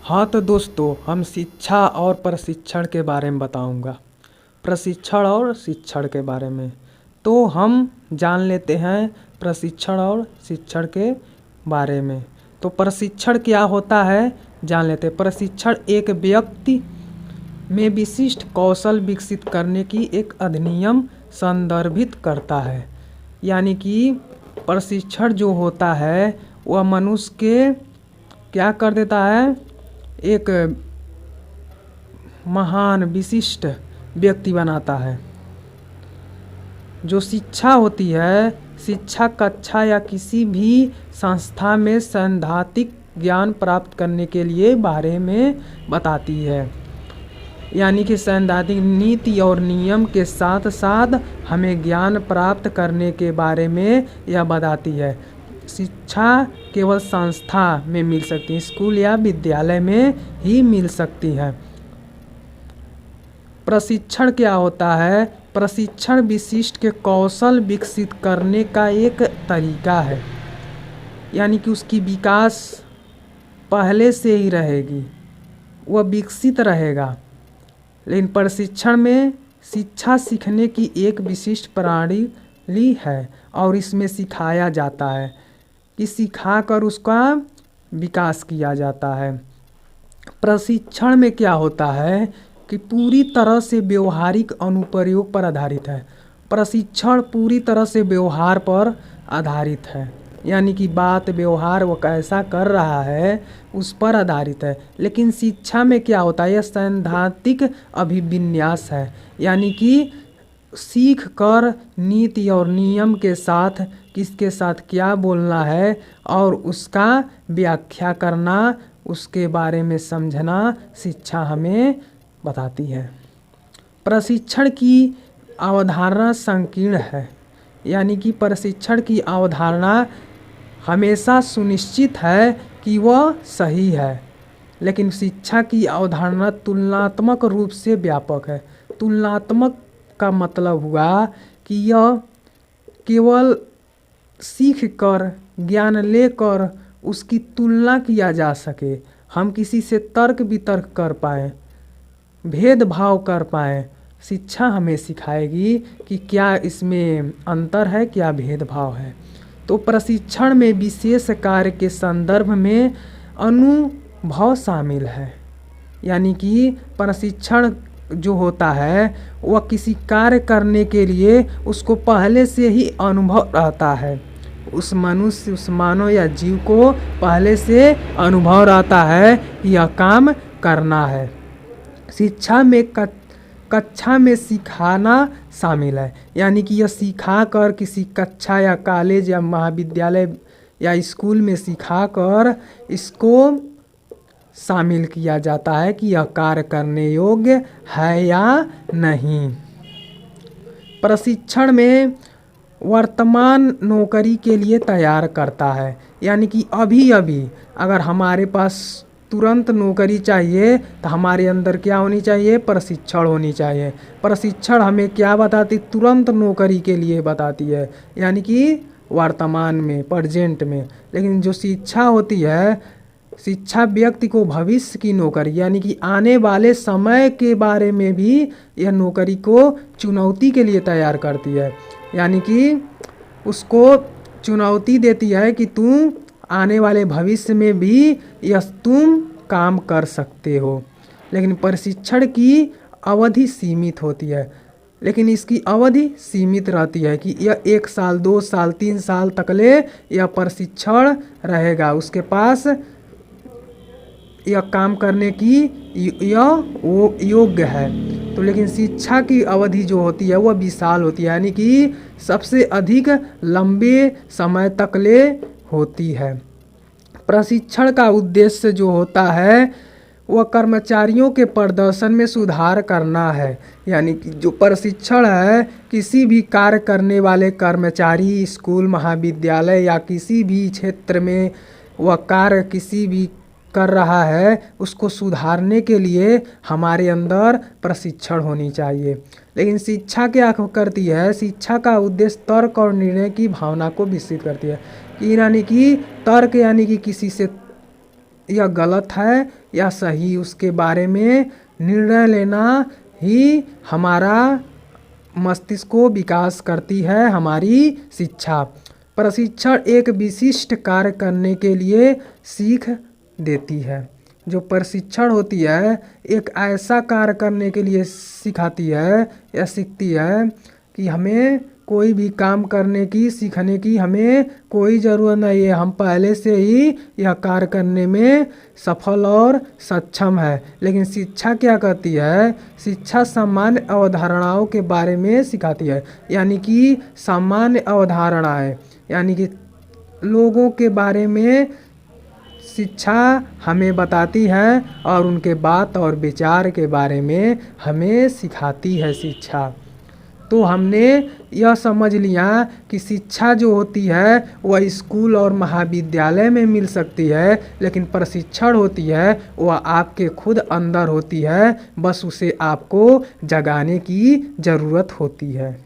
हाँ तो दोस्तों, हम शिक्षा और प्रशिक्षण के बारे में बताऊंगा। प्रशिक्षण और शिक्षण के बारे में तो हम जान लेते हैं प्रशिक्षण और शिक्षण के बारे में। तो प्रशिक्षण क्या होता है जान लेते हैं। प्रशिक्षण एक व्यक्ति में विशिष्ट कौशल विकसित करने की एक अधिनियम संदर्भित करता है। यानी कि प्रशिक्षण जो होता है वह मनुष्य के क्या कर देता है, एक महान विशिष्ट व्यक्ति बनाता है। जो शिक्षा होती है, शिक्षा कक्षा या किसी भी संस्था में सैद्धांतिक ज्ञान प्राप्त करने के लिए बारे में बताती है। यानी कि सैद्धांतिक नीति और नियम के साथ साथ हमें ज्ञान प्राप्त करने के बारे में यह बताती है। शिक्षा केवल संस्था में मिल सकती है, स्कूल या विद्यालय में ही मिल सकती है। प्रशिक्षण क्या होता है? प्रशिक्षण विशिष्ट के कौशल विकसित करने का एक तरीका है। यानी कि उसकी विकास पहले से ही रहेगी, वह विकसित रहेगा। लेकिन प्रशिक्षण में शिक्षा सीखने की एक विशिष्ट प्रणाली है और इसमें सिखाया जाता है कि सिखाकर उसका विकास किया जाता है। प्रशिक्षण में क्या होता है कि पूरी तरह से व्यवहारिक अनुप्रयोग पर आधारित है। प्रशिक्षण पूरी तरह से व्यवहार पर आधारित है, यानी कि बात व्यवहार वो कैसा कर रहा है उस पर आधारित है। लेकिन शिक्षा में क्या होता है, यह सैद्धांतिक अभिविन्यास है। यानी कि सीख कर नीति और नियम के साथ किसके साथ क्या बोलना है और उसका व्याख्या करना, उसके बारे में समझना शिक्षा हमें बताती है। प्रशिक्षण की अवधारणा संकीर्ण है। यानी कि प्रशिक्षण की अवधारणा हमेशा सुनिश्चित है कि वह सही है, लेकिन शिक्षा की अवधारणा तुलनात्मक रूप से व्यापक है। तुलनात्मक का मतलब हुआ कि यह केवल सीख कर ज्ञान लेकर उसकी तुलना किया जा सके, हम किसी से तर्क वितर्क कर पाएँ, भेदभाव कर पाएँ। शिक्षा हमें सिखाएगी कि क्या इसमें अंतर है, क्या भेदभाव है। तो प्रशिक्षण में विशेष कार्य के संदर्भ में अनुभव शामिल है। यानी कि प्रशिक्षण जो होता है वह किसी कार्य करने के लिए उसको पहले से ही अनुभव रहता है। उस मनुष्य, उस मानव या जीव को पहले से अनुभव रहता है कि यह काम करना है। शिक्षा में कक्षा में सिखाना शामिल है। यानी कि यह सिखा कर किसी कक्षा या कॉलेज या महाविद्यालय या स्कूल में सिखा कर इसको शामिल किया जाता है कि यह कार्य करने योग्य है या नहीं। प्रशिक्षण में वर्तमान नौकरी के लिए तैयार करता है। यानी कि अभी अभी अगर हमारे पास तुरंत नौकरी चाहिए तो हमारे अंदर क्या होनी चाहिए, प्रशिक्षण होनी चाहिए। प्रशिक्षण हमें क्या बताती, तुरंत नौकरी के लिए बताती है, यानी कि वर्तमान में, प्रेजेंट में। लेकिन जो शिक्षा होती है, शिक्षा व्यक्ति को भविष्य की नौकरी यानी कि आने वाले समय के बारे में भी यह नौकरी को चुनौती के लिए तैयार करती है। यानी कि उसको चुनौती देती है कि तुम आने वाले भविष्य में भी यह तुम काम कर सकते हो। लेकिन प्रशिक्षण की अवधि सीमित होती है। लेकिन इसकी अवधि सीमित रहती है कि यह 1 साल, 2 साल, 3 साल तक ले यह प्रशिक्षण रहेगा, उसके पास यह काम करने की यह वो योग्य है। तो लेकिन शिक्षा की अवधि जो होती है वह विशाल होती है, यानी कि सबसे अधिक लंबे समय तक ले होती है। प्रशिक्षण का उद्देश्य जो होता है वह कर्मचारियों के प्रदर्शन में सुधार करना है। यानी कि जो प्रशिक्षण है, किसी भी कार्य करने वाले कर्मचारी, स्कूल, महाविद्यालय या किसी भी क्षेत्र में वह कार्य किसी भी कर रहा है, उसको सुधारने के लिए हमारे अंदर प्रशिक्षण होनी चाहिए। लेकिन शिक्षा क्या करती है, शिक्षा का उद्देश्य तर्क और निर्णय की भावना को विकसित करती है। कि यानी कि तर्क यानी कि किसी से यह गलत है या सही उसके बारे में निर्णय लेना ही हमारा मस्तिष्क को विकास करती है हमारी शिक्षा। प्रशिक्षण एक विशिष्ट कार्य करने के लिए सीख देती है। जो प्रशिक्षण होती है एक ऐसा कार्य करने के लिए सिखाती है या सीखती है कि हमें कोई भी काम करने की सीखने की हमें कोई ज़रूरत नहीं है, हम पहले से ही यह कार्य करने में सफल और सक्षम है। लेकिन शिक्षा क्या करती है? शिक्षा सामान्य अवधारणाओं के बारे में सिखाती है, यानी कि सामान्य अवधारणाएं, यानी कि लोगों के बारे में शिक्षा हमें बताती है और उनके बात और विचार के बारे में हमें सिखाती है शिक्षा। तो हमने यह समझ लिया कि शिक्षा जो होती है वह स्कूल और महाविद्यालय में मिल सकती है, लेकिन प्रशिक्षण होती है वह आपके खुद अंदर होती है, बस उसे आपको जगाने की ज़रूरत होती है।